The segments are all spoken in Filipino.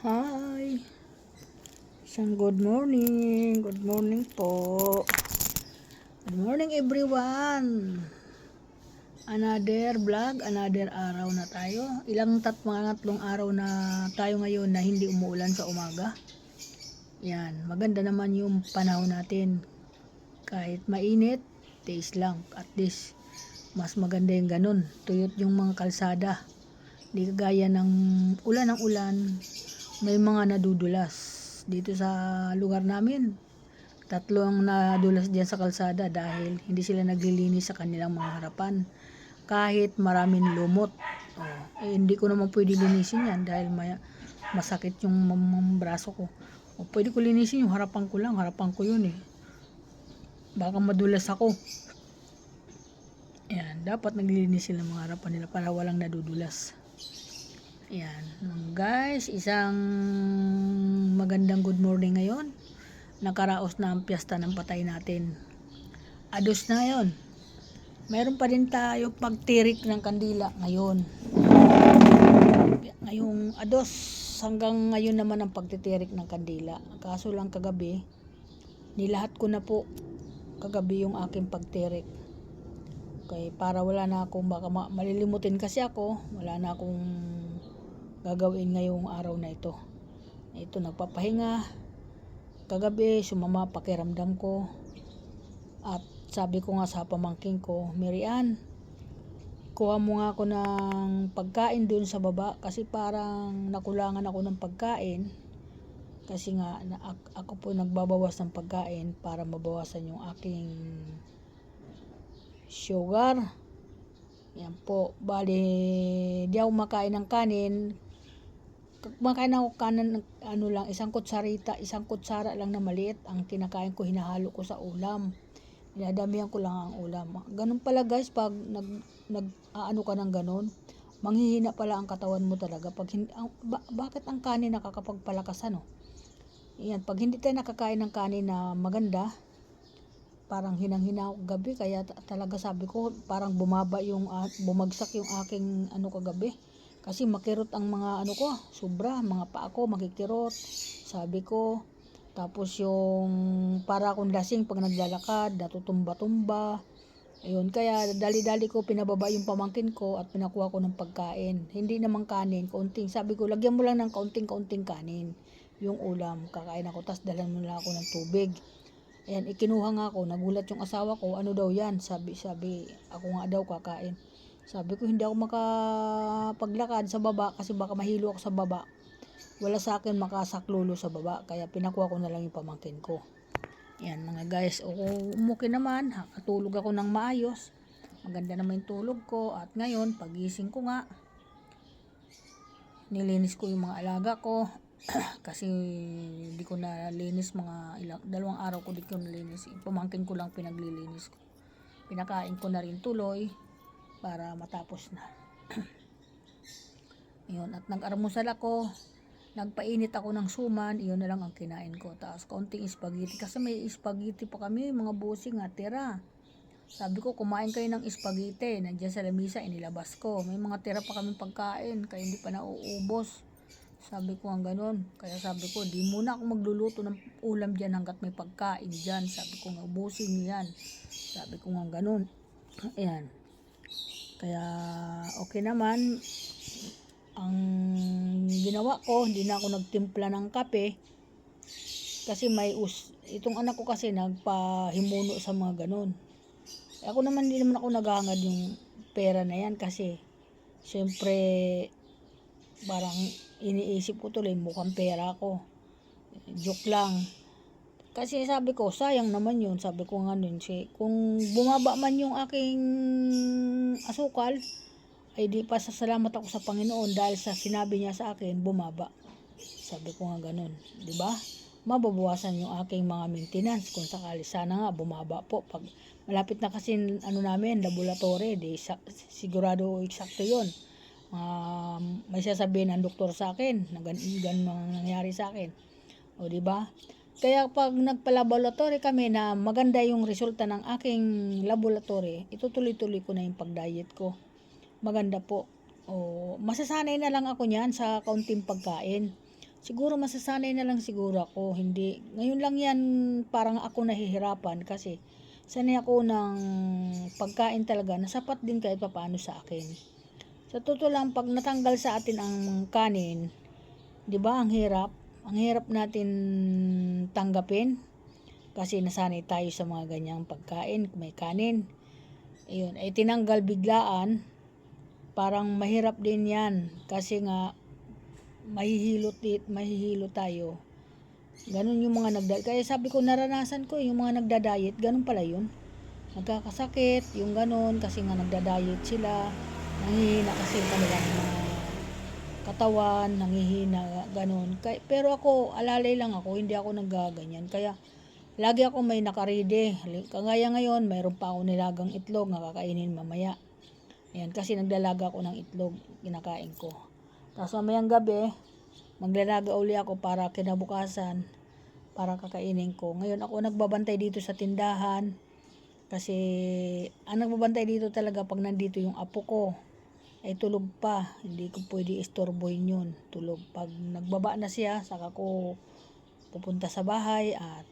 Hi! Isang good morning. Good morning po. Good morning everyone. Another vlog, another araw na tayo. Mga tatlong araw na tayo ngayon na hindi umuulan sa umaga. Yan, maganda naman yung panahon natin. Kahit mainit, tiis lang. At least, mas maganda yung ganun. Tuyot yung mga kalsada. Di kagaya ng ulan, may mga nadudulas dito sa lugar namin. Tatlo ang nadulas diyan sa kalsada dahil hindi sila naglilinis sa kanilang mga harapan kahit maraming lumot. Hindi ko naman pwede linisin yan dahil masakit yung braso ko. Pwede ko linisin yung harapan ko lang, harapan ko yun baka madulas ako. Yan, dapat naglilinis sila ng mga harapan nila para walang nadudulas. Yan, guys, isang magandang good morning ngayon. Nakaraos na ang piyesta ng patay natin. Ados na ngayon. Mayroon pa din tayo pagtirik ng kandila ngayon. Ngayong ados, hanggang ngayon naman ang pagtitirik ng kandila. Kaso lang kagabi, nilahat ko na po kagabi yung aking pagtirik. Okay, para wala na akong, baka malilimutin kasi ako, wala na akong gagawin ngayong araw na ito. Ito, nagpapahinga. Kagabi, sumama pakiramdam ko. At sabi ko nga sa pamangking ko, Marian, kuha mo nga ako ng pagkain dun sa baba kasi parang nakulangan ako ng pagkain. Kasi nga, ako po nagbabawas ng pagkain para mabawasan yung aking sugar. Yan po, bali, di ako makain ng kanin. Kumakain ako kanin, isang kutsara lang na maliit ang kinakain ko, hinahalo ko sa ulam. Dinadamihan ko lang ang ulam. Ganun pala guys, pag nag-aano ka ng ganun, manghihina pala ang katawan mo talaga. Bakit ang kanin nakakapagpalakas Yan, pag hindi tayo nakakain ng kanin na maganda, parang hinang-hina ako gabi, kaya talaga sabi ko, parang bumagsak yung aking kagabi. Kasi makirot ang mga ko, sobra, mga paa ko makikirot, sabi ko. Tapos yung para akong lasing pag naglalakad, natutumba-tumba. Ayun, kaya dali-dali ko pinababa yung pamangkin ko at pinakuha ko ng pagkain. Hindi naman kanin, kaunting. Sabi ko, lagyan mo lang ng kaunting kanin yung ulam. Kakain ako, tas dalan mo lang ako ng tubig. Ayan, ikinuha nga ako, nagulat yung asawa ko, ano daw yan? Sabi, ako nga daw kakain. Sabi ko, hindi ako makapaglakad sa baba kasi baka mahilo ako sa baba. Wala sa akin makasaklolo sa baba, kaya pinakuha ko na lang yung pamangkin ko. Yan mga guys, umuki naman, katulog ako ng maayos. Maganda naman yung tulog ko at ngayon, pagising ko nga, nilinis ko yung mga alaga ko. Kasi hindi ko nalinis dalawang araw ko di ko nalinis. Pamangkin ko lang pinaglilinis ko. Pinakain ko na rin tuloy para matapos na. Yun, at nag-almusal ako. Nagpainit ako ng suman, iyon na lang ang kinain ko. Tapos kaunting spaghetti kasi may spaghetti pa kami, mga busing tira. Sabi ko, kumain kayo ng spaghetti. Nandiyan sa lamisa, inilabas ko. May mga tira pa kami pagkain, kaya hindi pa nauubos. Sabi ko ang ganun. Kaya sabi ko, di muna ako magluluto ng ulam dyan hanggat may pagkain dyan. Sabi ko nga, ubusin niyo yan. Sabi ko nga ganun. Ayan. Kaya okay naman. Ang ginawa ko, hindi na ako nagtimpla ng kape. Kasi itong anak ko kasi nagpahimuno sa mga ganun. Ako naman, hindi naman ako naghahangad yung pera na yan kasi syempre parang iniisip ko tuloy mukhang pera ko. Joke lang. Kasi sabi ko, sayang naman yun. Sabi ko nga nun, kung bumaba man yung aking asukal, ay di pa sasalamat ako sa Panginoon dahil sa sinabi niya sa akin, bumaba. Sabi ko nga ganun. Diba? Mababawasan yung aking mga maintenance kung sakali. Sana nga bumaba po. Pag malapit na kasi namin, laboratory, sigurado eksakto yun. May sasabihin ang doktor sa akin na ganun ang nangyari sa akin. O diba? Kaya pag nagpa-laboratory kami na maganda yung resulta ng aking laboratory, itutuloy-tuloy ko na yung pag-diet ko. Maganda po. Masasanay na lang ako niyan sa kaunting pagkain. Siguro masasanay na lang siguro ako, hindi. Ngayon lang yan parang ako nahihirapan kasi sanay ako ng pagkain talaga na sapat din kahit papaano sa akin. Sa totoo lang, pag natanggal sa atin ang kanin, di ba ang hirap? Ang hirap natin tanggapin kasi nasanay tayo sa mga ganyang pagkain, may kanin. Ayun, ay tinanggal biglaan, parang mahirap din yan kasi nga mahihilo tayo. Ganun yung mga kaya sabi ko naranasan ko yung mga nagda-diet, ganun pala yun. Nagkakasakit, yung ganun kasi nga nagda-diet sila, nanghihina kasi yung kanilang mga katawan, nanghihina, ganun. Pero ako, alalay lang ako, hindi ako naggaganyan. Kaya lagi ako may nakarede. Kagaya ngayon, mayroon pa ako nilagang itlog na kakainin mamaya. Ayan, kasi nagdalaga ako ng itlog, kinakain ko. Tapos mamayang gabi, maglalaga uli ako para kinabukasan, para kakainin ko. Ngayon ako nagbabantay dito sa tindahan, kasi ang nagbabantay dito talaga pag nandito yung apo ko, ay tulog pa. Hindi ko pwede istorbohin yun, tulog. Pag nagbaba na siya, saka ko pupunta sa bahay at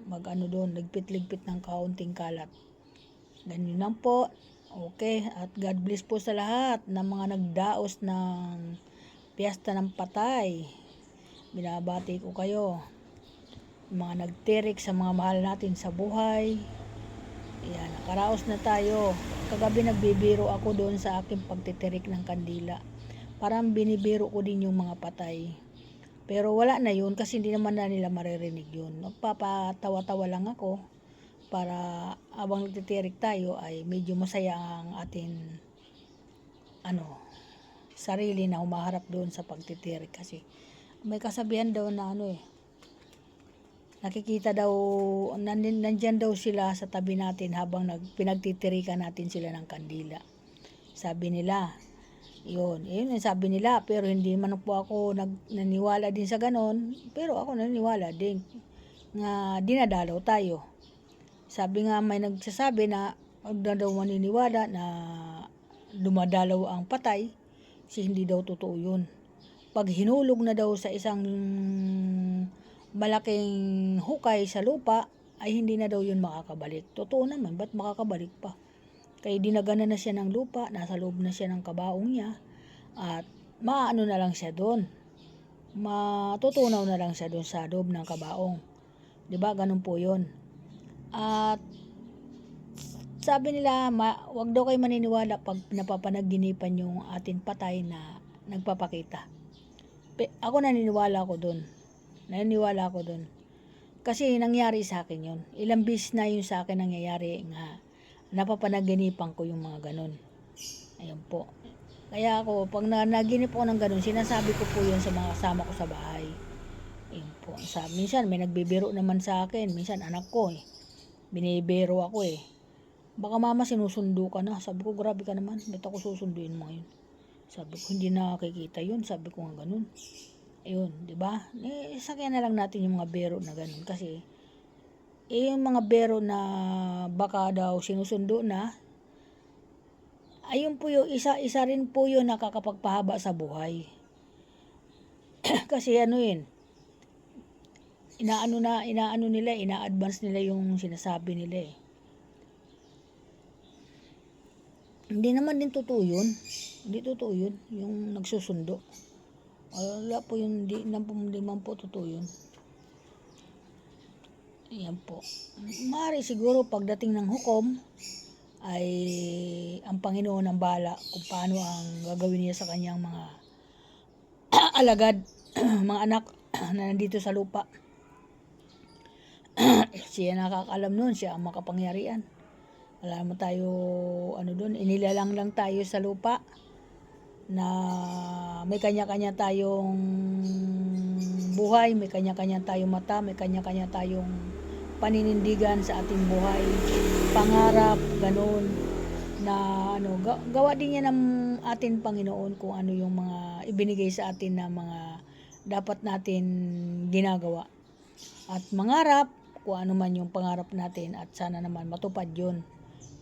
ligpit-ligpit ng kaunting kalat. Ganyan lang po. Okay, at God bless po sa lahat ng mga nagdaos ng piyesta ng patay. Binabati ko kayo. Mga nagtirik sa mga mahal natin sa buhay. Ayan, nakaraos na tayo. Kagabi nagbibiro ako doon sa aking pagtitirik ng kandila. Parang binibiro ko din yung mga patay. Pero wala na yun kasi hindi naman na nila maririnig yun. Magpapatawa-tawa lang ako para abang nagtitirik tayo ay medyo masaya ang atin sarili na humaharap doon sa pagtitirik kasi may kasabihan daw na nakikita daw nandyan daw sila sa tabi natin habang pinagtitirikan natin sila ng kandila. Sabi nila, yun ang sabi nila, pero hindi man po ako naniwala din sa ganon, pero ako naniwala din nga dinadalaw tayo. Sabi nga may nagsasabi na huwag na daw maniniwala na dumadalaw ang patay, kasi hindi daw totoo yun. Pag hinulog na daw sa isang malaking hukay sa lupa, ay hindi na daw yun makakabalik. Totoo naman, ba't makakabalik pa? Kaya dinagana na siya ng lupa, nasa loob na siya ng kabaong niya, at maano na lang siya doon. Matutunaw na lang siya doon sa loob ng kabaong. Diba? Ganun po yun. At sabi nila, wag daw kayo maniniwala pag napapanaginipan yung ating patay na nagpapakita. Ako naniniwala ako doon. Kasi nangyari sa akin yun. Ilang bis na yun sa akin nangyayari nga napapanaginipan ko yung mga ganun. Ayun po. Kaya ako, pag naginip ako ng ganun, sinasabi ko po yun sa mga kasama ko sa bahay. Ayun po. Minsan may nagbibiro naman sa akin. Minsan anak ko binibiro ako Baka mama sinusundo ka na. Sabi ko, grabe ka naman. Ba't ako susunduin mo ngayon? Sabi ko, hindi nakakikita yun. Sabi ko nga ganun. Ayun, di ba? Sakyan na lang natin yung mga biro na ganun. Kasi, yung mga biro na baka daw sinusundo na, ayun po yung isa rin po yun nakakapagpahaba sa buhay. Kasi inaano nila, ina-advance nila yung sinasabi nila Hindi naman din totoo yun. Hindi totoo yun, yung nagsusundo. Wala po yun, hindi naman po totoo yun. Ayan po. Maaari siguro pagdating ng hukom, ay ang Panginoon ang bahala kung paano ang gagawin niya sa kanyang mga alagad, mga anak na nandito sa lupa. Siya nakakaalam nun, siya ang makapangyarihan. Wala naman tayo, doon, inilalang lang tayo sa lupa na may kanya-kanya tayong buhay, may kanya-kanya tayong mata, may kanya-kanya tayong paninindigan sa ating buhay, pangarap, ganun, na gawa din yan ng ating Panginoon kung ano yung mga ibinigay sa atin na mga dapat natin ginagawa. At mangarap, kung ano man yung pangarap natin at sana naman matupad yun.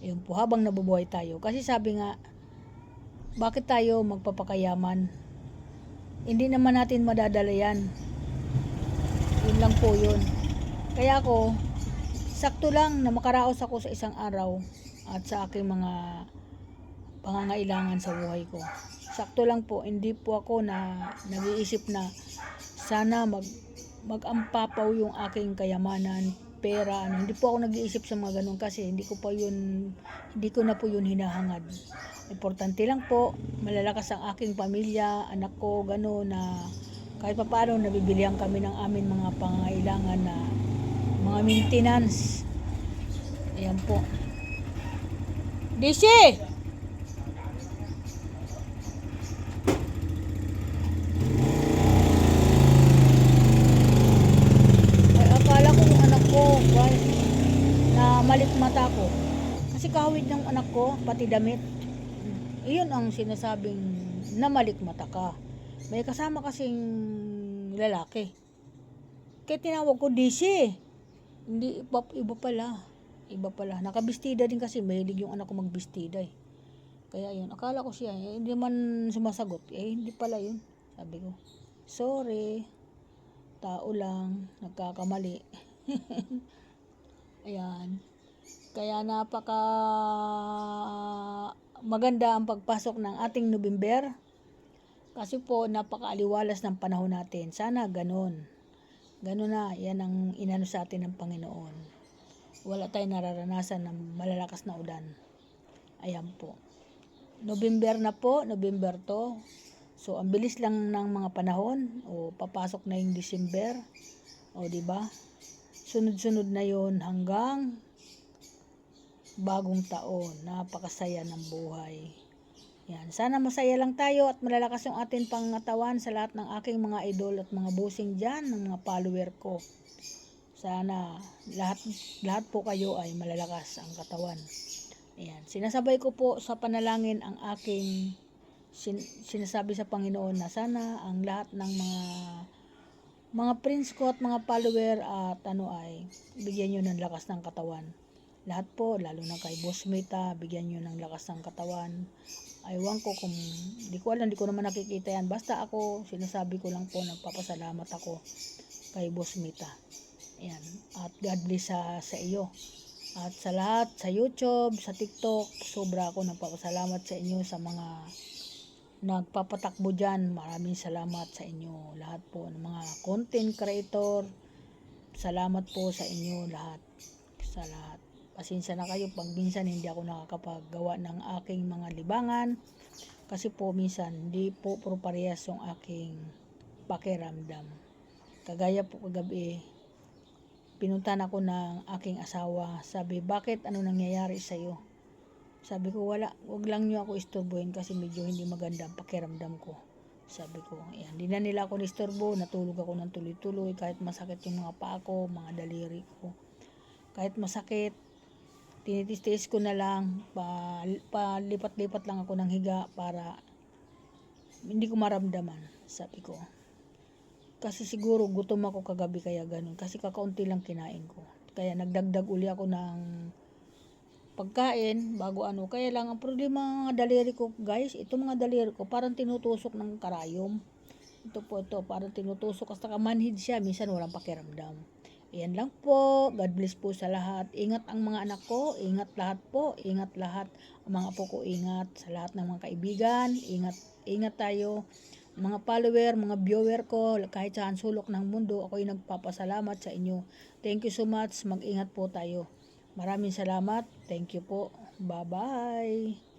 Yun po, habang nabubuhay tayo. Kasi sabi nga, bakit tayo magpapakayaman? hindi naman natin madadala yan. Yun lang po yun. Kaya ako, sakto lang na makaraos ako sa isang araw at sa aking mga pangangailangan sa buhay ko. Sakto lang po, hindi po ako na nag-iisip na sana mag-ampapaw yung aking kayamanan, pera, ano. Hindi po ako nag-iisip sa mga ganun kasi hindi ko na po yun hinahangad. Importante lang po, malalakas ang aking pamilya, anak ko, gano'n na kahit papaano nabibilihan kami ng amin mga pangangailangan na mga maintenance. Ayan po. Dishi! Ay, akala ko yung anak ko, guys, na malik mata ko. Kasi kahawig ng anak ko, pati damit. Iyon ang sinasabing namalik mata ka. May kasama kasing lalaki. Kaya tinawag ko DC. Hindi, iba pala. Iba pala. Nakabistida din kasi. Mahilig yung anak ko magbistida eh. Kaya yun. Akala ko siya. Eh, hindi man sumasagot. Eh, hindi pala yun. Sabi ko, sorry. Tao lang. Nagkakamali. Ayan. Kaya napaka maganda ang pagpasok ng ating November. Kasi po napakaaliwalas ng panahon natin. Sana ganun. Ganun na. Yan ang inano sa atin ng Panginoon. Wala tayong nararanasan ng malalakas na ulan. Ayan po. November na po. November to. So ang bilis lang ng mga panahon. O papasok na yung December. O diba? Sunod-sunod na yon hanggang bagong taon. Napakasaya ng buhay. Yan. Sana masaya lang tayo at malalakas yung ating pangatawan sa lahat ng aking mga idol at mga busing dyan, ng mga follower ko. Sana lahat po kayo ay malalakas ang katawan. Ayan. Sinasabay ko po sa panalangin ang aking sinasabi sa Panginoon na sana ang lahat ng mga friends ko at mga follower at ay bigyan nyo ng lakas ng katawan. Lahat po, lalo na kay Boss Mita, bigyan nyo ng lakas ng katawan. Aywan ko kung, di ko naman nakikita yan. Basta ako, sinasabi ko lang po, nagpapasalamat ako kay Boss Mita. Ayan. At God bless sa iyo. At sa lahat, sa YouTube, sa TikTok, sobra ako nagpapasalamat sa inyo sa mga nagpapatakbo dyan. Maraming salamat sa inyo. Lahat po ng mga content creator, salamat po sa inyo lahat. Sa lahat. Pasensya na kayo pag minsan hindi ako nakakapaggawa ng aking mga libangan kasi po minsan hindi po parehas yung aking pakiramdam. Kagaya po kagabi, pinuntahan ako ng aking asawa. Sabi, bakit? Ano nangyayari sa'yo? Sabi ko, wala. Huwag lang niyo ako istorbohin kasi medyo hindi maganda ang pakiramdam ko. Sabi ko, ayan. Di na nila ako nistorbo. Natulog ako ng tuloy-tuloy kahit masakit yung mga paa ko, mga daliri ko. Kahit masakit, tinitis ko na lang, palipat-lipat lang ako ng higa para hindi ko maramdaman, sabi ko. Kasi siguro gutom ako kagabi kaya ganun, kasi kakaunti lang kinain ko. Kaya nagdagdag uli ako ng pagkain bago kaya lang ang problema mga daliri ko guys, itong mga daliri ko parang tinutusok ng karayom. Ito parang tinutusok hasta kamanhid siya, minsan walang pakiramdam. Ayan lang po. God bless po sa lahat. Ingat ang mga anak ko. Ingat lahat po. Ingat lahat. Ang mga apo ko ingat. Sa lahat ng mga kaibigan. Ingat tayo. Mga follower, mga viewer ko. Kahit saan sulok ng mundo. Ako'y nagpapasalamat sa inyo. Thank you so much. Mag-ingat po tayo. Maraming salamat. Thank you po. Bye-bye.